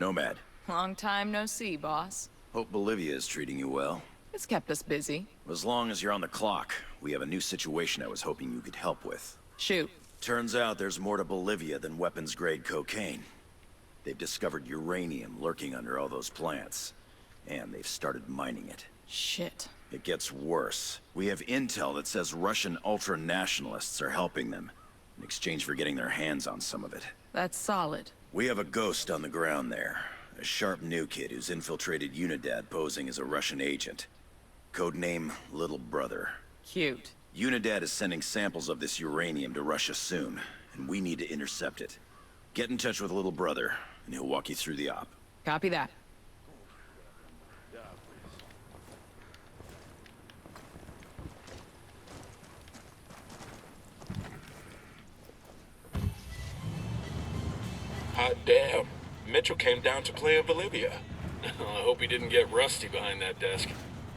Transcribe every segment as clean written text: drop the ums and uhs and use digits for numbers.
Nomad. Long time no see, boss. Hope Bolivia is treating you well. It's kept us busy. As long as you're on the clock, we have a new situation I was hoping you could help with. Shoot. Turns out there's more to Bolivia than weapons-grade cocaine. They've discovered uranium lurking under all those plants. And they've started mining it. Shit. It gets worse. We have intel that says Russian ultra-nationalists are helping them, in exchange for getting their hands on some of it. That's solid. We have a ghost on the ground there. A sharp new kid who's infiltrated Unidad posing as a Russian agent. Codename Little Brother. Cute. Unidad is sending samples of this uranium to Russia soon, and we need to intercept it. Get in touch with Little Brother, and he'll walk you through the op. Copy that. Hot damn. Mitchell came down to play in Bolivia. I hope he didn't get rusty behind that desk.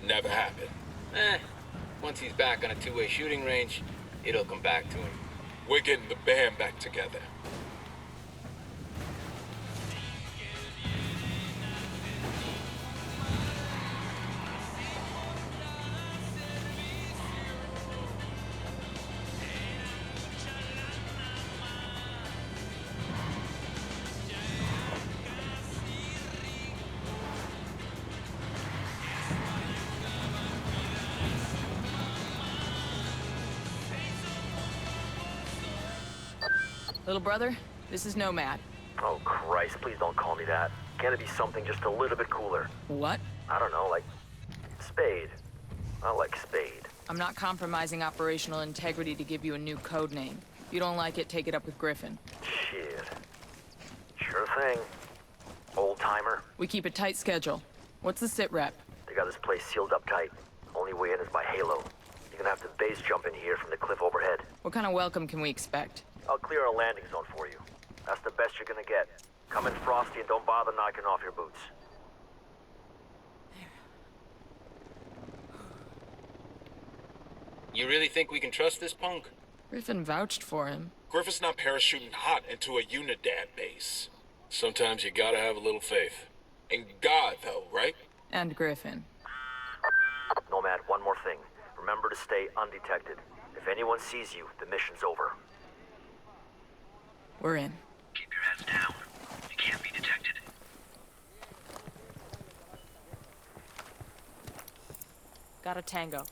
Never happened. Once he's back on a two-way shooting range, it'll come back to him. We're getting the band back together. Little brother, this is Nomad. Oh, Christ, please don't call me that. Can it be something just a little bit cooler? What? I don't know, like... Spade. I like Spade. I'm not compromising operational integrity to give you a new code name. If you don't like it, take it up with Griffin. Shit. Sure thing. Old-timer. We keep a tight schedule. What's the sit rep? They got this place sealed up tight. Only way in is by Halo. You're gonna have to base jump in here from the cliff overhead. What kind of welcome can we expect? I'll clear a landing zone for you. That's the best you're gonna get. Come in frosty and don't bother knocking off your boots. You really think we can trust this punk? Griffin vouched for him. Griffin's not parachuting hot into a Unidad base. Sometimes you gotta have a little faith. In God, though, right? And Griffin. Nomad, one more thing. Remember to stay undetected. If anyone sees you, the mission's over. We're in. Keep your heads down. You can't be detected. Got a tango.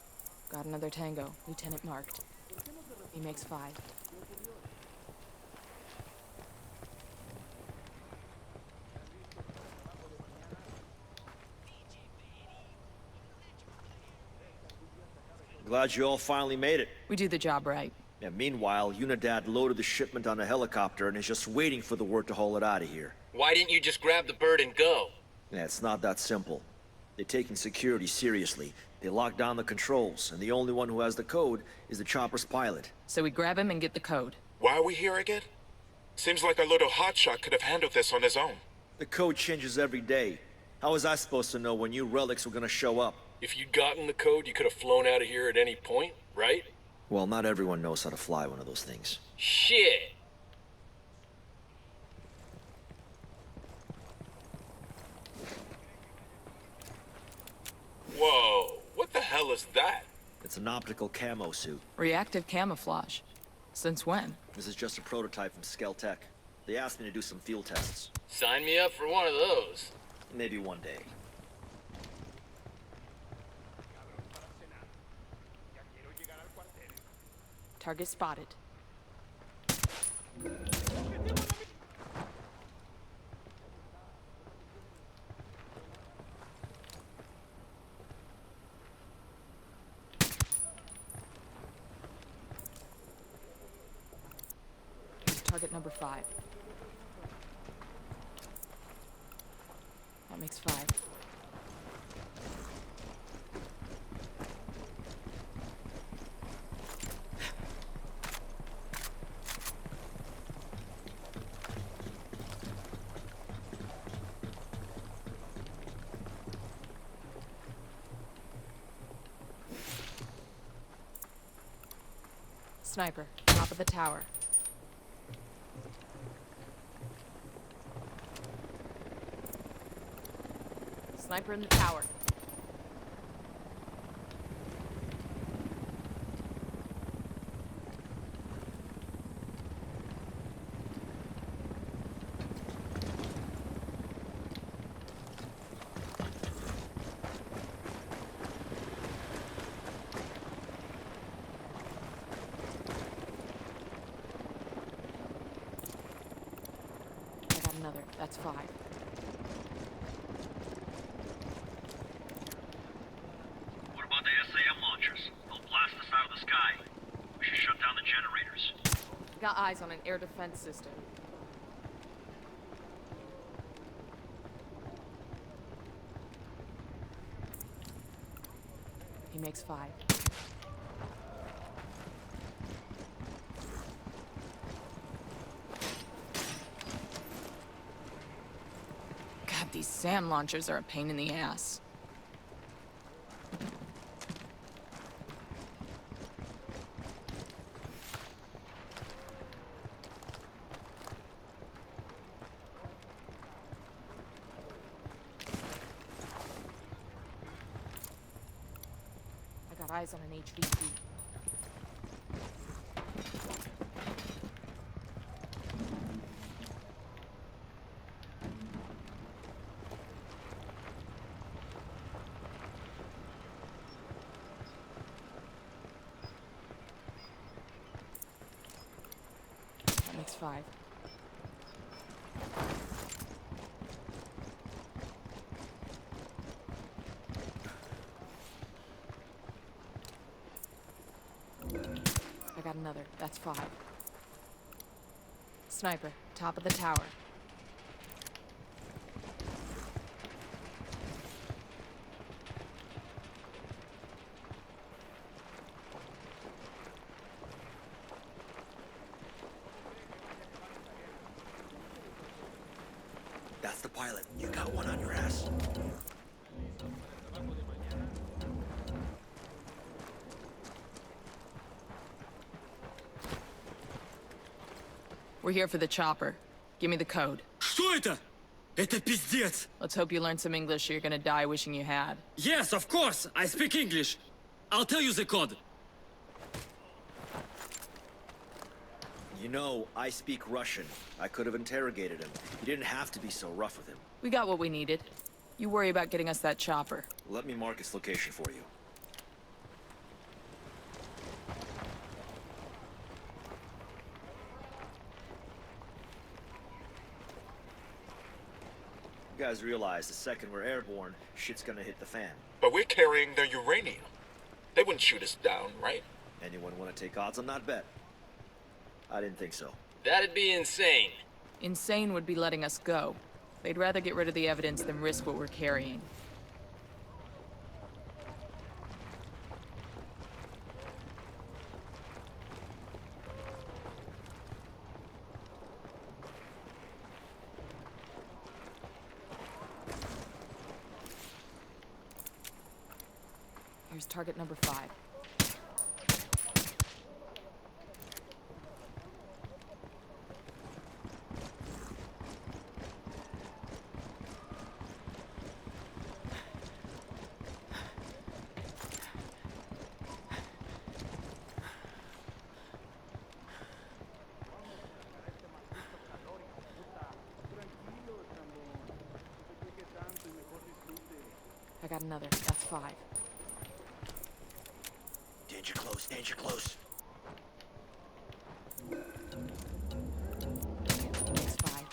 Got another tango. Lieutenant marked. He makes 5. Glad you all finally made it. We do the job right. Yeah, meanwhile, Unidad loaded the shipment on a helicopter and is just waiting for the word to haul it out of here. Why didn't you just grab the bird and go? Yeah, it's not that simple. They're taking security seriously. They locked down the controls, and the only one who has the code is the chopper's pilot. So we grab him and get the code. Why are we here again? Seems like a little hotshot could have handled this on his own. The code changes every day. How was I supposed to know when new relics were gonna show up? If you'd gotten the code, you could have flown out of here at any point, right? Well, not everyone knows how to fly one of those things. Shit! Whoa, what the hell is that? It's an optical camo suit. Reactive camouflage. Since when? This is just a prototype from Skeltech. They asked me to do some field tests. Sign me up for one of those. Maybe one day. Target spotted. Target number 5. That makes 5. Sniper, top of the tower. Sniper in the tower. I got another. That's 5. What about the SAM launchers? They'll blast us out of the sky. We should shut down the generators. Got eyes on an air defense system. He makes 5. God, these SAM launchers are a pain in the ass. I got eyes on an HVT. That makes 5. I got another. That's 5. Sniper, top of the tower. That's the pilot. You got one on your ass. We're here for the chopper. Give me the code. Что это? Это пиздец! Let's hope you learn some English or you're gonna die wishing you had. Yes, of course, I speak English. I'll tell you the code. You know, I speak Russian. I could have interrogated him. You didn't have to be so rough with him. We got what we needed. You worry about getting us that chopper. Let me mark its location for you. You guys realize the second we're airborne, shit's gonna hit the fan. But we're carrying their uranium. They wouldn't shoot us down, right? Anyone want to take odds on that bet? I didn't think so. That'd be insane. Insane would be letting us go. They'd rather get rid of the evidence than risk what we're carrying. Here's target number 5. I got another. That's 5. Danger close, danger close. Makes 5.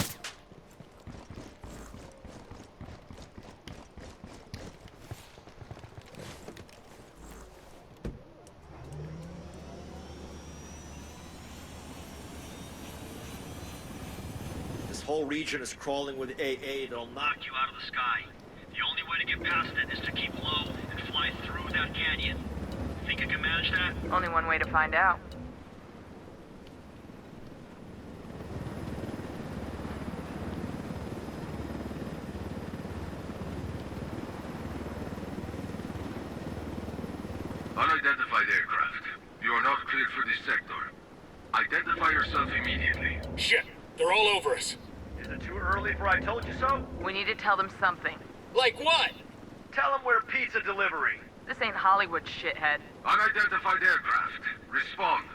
This whole region is crawling with AA that'll knock you out of the sky. The only way to get past it is to keep low and fly through that canyon. Think you can manage that? Only one way to find out. Unidentified aircraft. You are not cleared for this sector. Identify yourself immediately. Shit, they're all over us. Is it too early for I told you so? We need to tell them something. Like what? Tell him we're pizza delivery. This ain't Hollywood, shithead. Unidentified aircraft. Respond.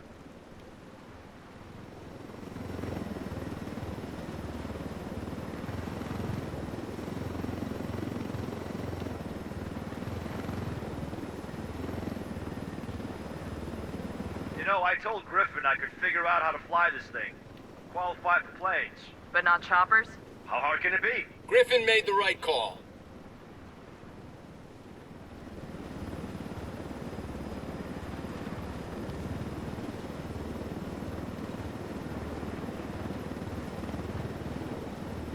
You know, I told Griffin I could figure out how to fly this thing. Qualify for planes. But not choppers? How hard can it be? Griffin made the right call.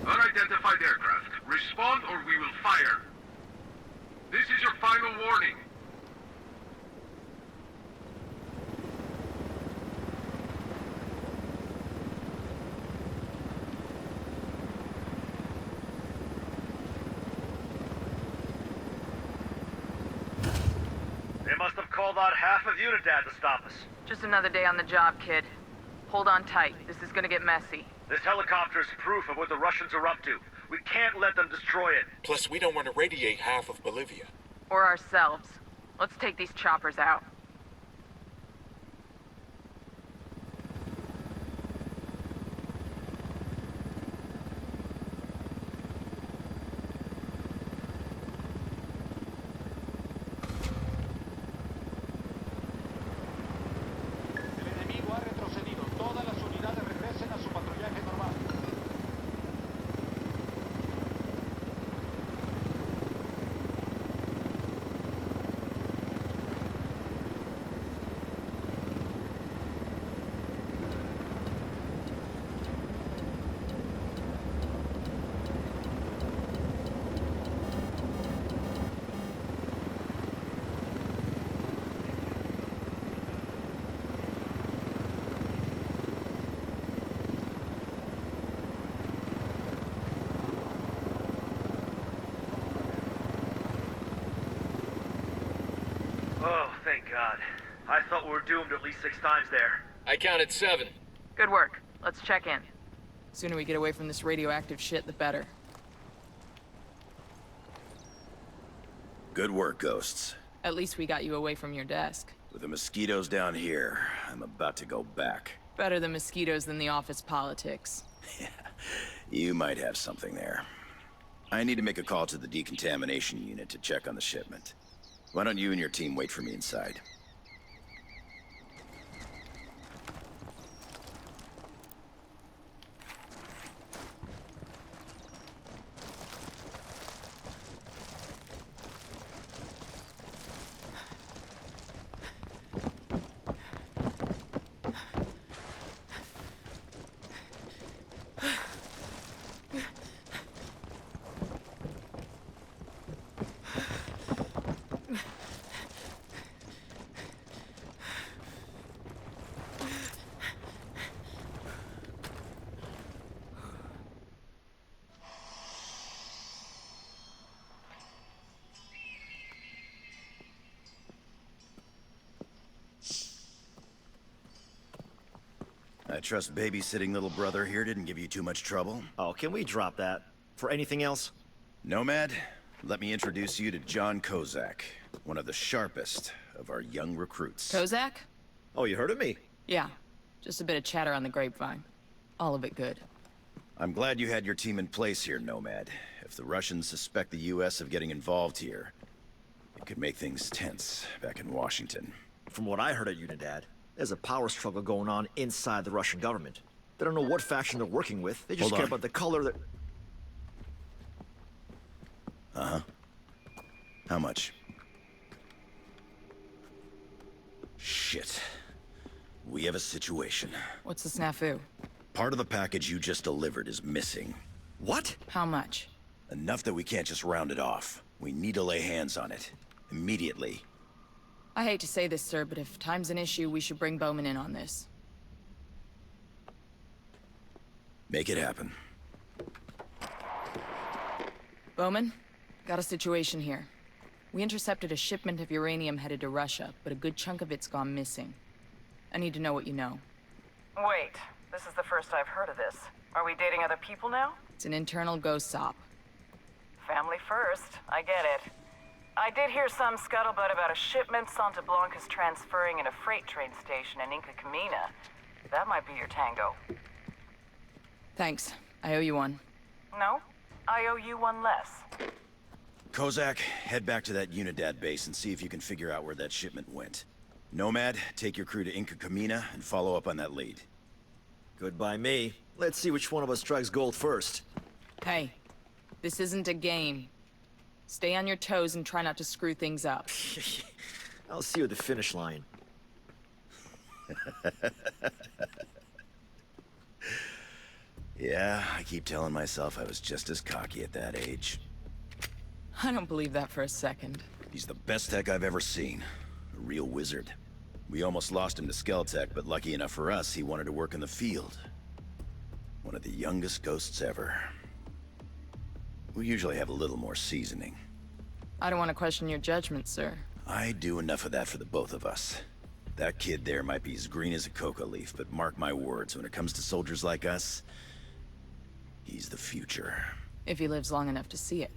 Unidentified aircraft. Respond or we will fire. This is your final warning. They must have called out half of Unidad to stop us. Just another day on the job, kid. Hold on tight. This is gonna get messy. This helicopter is proof of what the Russians are up to. We can't let them destroy it. Plus, we don't want to radiate half of Bolivia. Or ourselves. Let's take these choppers out. El enemigo ha retrocedido. Todas las unidades regresen a su patrullaje normal. Oh, thank God. I thought we were doomed at least 6 times there. I counted 7. Good work. Let's check in. Sooner we get away from this radioactive shit, the better. Good work, Ghosts. At least we got you away from your desk. With the mosquitoes down here, I'm about to go back. Better the mosquitoes than the office politics. You might have something there. I need to make a call to the decontamination unit to check on the shipment. Why don't you and your team wait for me inside? I trust babysitting little brother here didn't give you too much trouble. Oh, can we drop that? For anything else? Nomad, let me introduce you to John Kozak, one of the sharpest of our young recruits. Kozak? Oh, you heard of me? Yeah. Just a bit of chatter on the grapevine. All of it good. I'm glad you had your team in place here, Nomad. If the Russians suspect the US of getting involved here, it could make things tense back in Washington. From what I heard at Unidad, there's a power struggle going on inside the Russian government. They don't know what faction they're working with. They just Hold care on. about the color that... Uh-huh. How much? Shit. We have a situation. What's the snafu? Part of the package you just delivered is missing. What? How much? Enough that we can't just round it off. We need to lay hands on it. Immediately. I hate to say this, sir, but if time's an issue, we should bring Bowman in on this. Make it happen. Bowman, got a situation here. We intercepted a shipment of uranium headed to Russia, but a good chunk of it's gone missing. I need to know what you know. Wait, this is the first I've heard of this. Are we dating other people now? It's an internal ghost op. Family first, I get it. I did hear some scuttlebutt about a shipment Santa Blanca's transferring in a freight train station in Inca Camina. That might be your tango. Thanks. I owe you one. No? I owe you one less. Kozak, head back to that Unidad base and see if you can figure out where that shipment went. Nomad, take your crew to Inca Camina and follow up on that lead. Good by me. Let's see which one of us strikes gold first. Hey, this isn't a game. Stay on your toes and try not to screw things up. I'll see you at the finish line. Yeah, I keep telling myself I was just as cocky at that age. I don't believe that for a second. He's the best tech I've ever seen. A real wizard. We almost lost him to Skeltech, but lucky enough for us, he wanted to work in the field. One of the youngest ghosts ever. We usually have a little more seasoning. I don't want to question your judgment, sir. I do enough of that for the both of us. That kid there might be as green as a coca leaf, but mark my words, when it comes to soldiers like us, he's the future. If he lives long enough to see it.